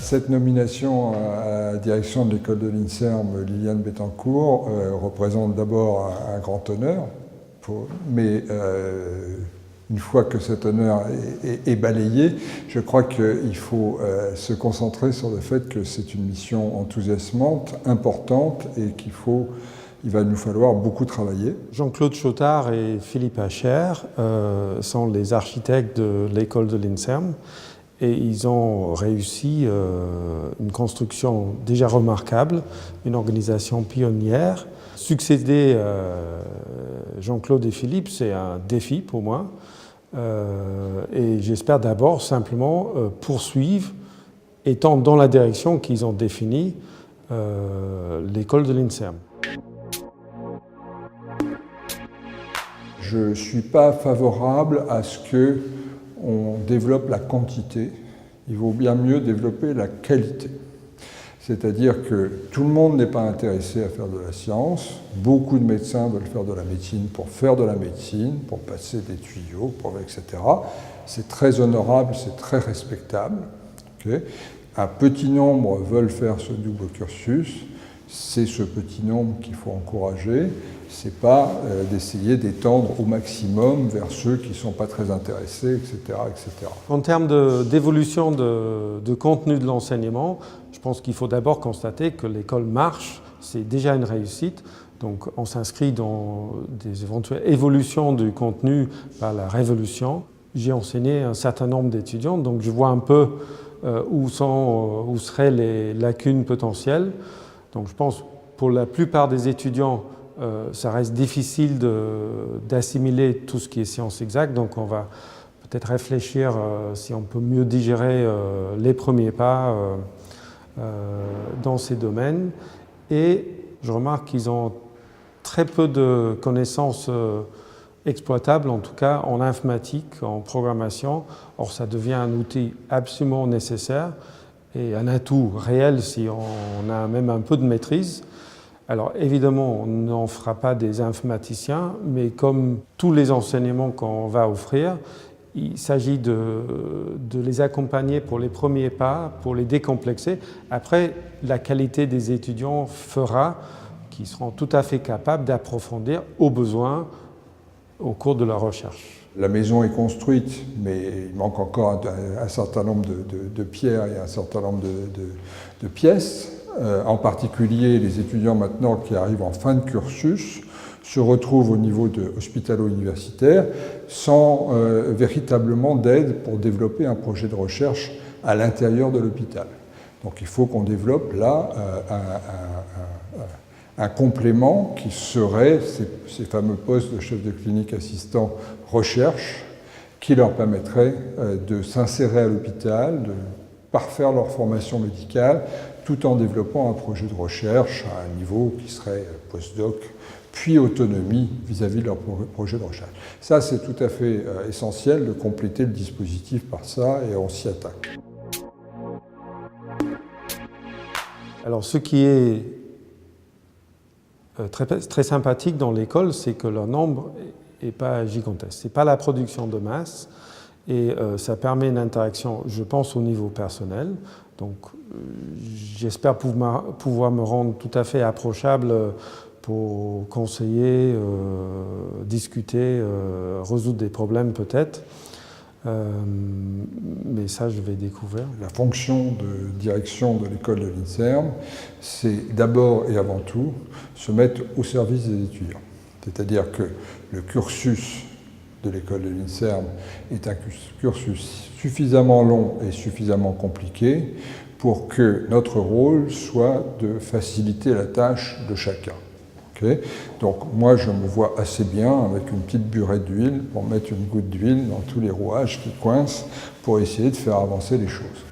Cette nomination à la direction de l'école de l'INSERM, Liliane Bettencourt, représente d'abord un grand honneur, mais une fois que cet honneur est balayé, je crois qu'il faut se concentrer sur le fait que c'est une mission enthousiasmante, importante, et il va nous falloir beaucoup travailler. Jean-Claude Chautard et Philippe Hacher sont les architectes de l'école de l'INSERM et ils ont réussi une construction déjà remarquable, une organisation pionnière. Succéder Jean-Claude et Philippe, c'est un défi pour moi et j'espère d'abord simplement poursuivre, étant dans la direction qu'ils ont définie, l'école de l'INSERM. Je ne suis pas favorable à ce qu'on développe la quantité. Il vaut bien mieux développer la qualité. C'est-à-dire que tout le monde n'est pas intéressé à faire de la science. Beaucoup de médecins veulent faire de la médecine pour faire de la médecine, pour passer des tuyaux, etc. C'est très honorable, c'est très respectable. Okay. Un petit nombre veulent faire ce double cursus. C'est ce petit nombre qu'il faut encourager. Ce n'est pas d'essayer d'étendre au maximum vers ceux qui ne sont pas très intéressés, etc. etc. En termes d'évolution de contenu de l'enseignement, je pense qu'il faut d'abord constater que l'école marche, c'est déjà une réussite. Donc on s'inscrit dans des éventuelles évolutions du contenu par la révolution. J'ai enseigné un certain nombre d'étudiants, donc je vois un peu où seraient les lacunes potentielles. Donc je pense pour la plupart des étudiants, ça reste difficile d'assimiler tout ce qui est sciences exactes, donc on va peut-être réfléchir si on peut mieux digérer les premiers pas dans ces domaines. Et je remarque qu'ils ont très peu de connaissances exploitables, en tout cas en informatique, en programmation. Or, ça devient un outil absolument nécessaire et un atout réel si on a même un peu de maîtrise. Alors évidemment, on n'en fera pas des informaticiens, mais comme tous les enseignements qu'on va offrir, il s'agit de les accompagner pour les premiers pas, pour les décomplexer. Après, la qualité des étudiants fera qu'ils seront tout à fait capables d'approfondir au besoin au cours de leur recherche. La maison est construite, mais il manque encore un certain nombre de pierres et un certain nombre de pièces. En particulier, les étudiants maintenant qui arrivent en fin de cursus se retrouvent au niveau hospitalo-universitaire sans véritablement d'aide pour développer un projet de recherche à l'intérieur de l'hôpital. Donc il faut qu'on développe là un complément qui serait ces fameux postes de chef de clinique assistant recherche qui leur permettrait de s'insérer à l'hôpital, de parfaire leur formation médicale, tout en développant un projet de recherche à un niveau qui serait postdoc, puis autonomie vis-à-vis de leur projet de recherche. Ça, c'est tout à fait essentiel de compléter le dispositif par ça, et on s'y attaque. Alors, ce qui est très sympathique dans l'école, c'est que leur nombre n'est pas gigantesque. Ce n'est pas la production de masse, et ça permet une interaction, je pense, au niveau personnel. Donc, j'espère pouvoir me rendre tout à fait approchable pour conseiller, discuter, résoudre des problèmes peut-être. Mais ça, je vais découvrir. La fonction de direction de l'école de l'INSERM, c'est d'abord et avant tout se mettre au service des étudiants. C'est-à-dire que le cursus de l'école de l'INSERM est un cursus suffisamment long et suffisamment compliqué pour que notre rôle soit de faciliter la tâche de chacun. Okay. Donc moi je me vois assez bien avec une petite burette d'huile pour mettre une goutte d'huile dans tous les rouages qui coincent pour essayer de faire avancer les choses.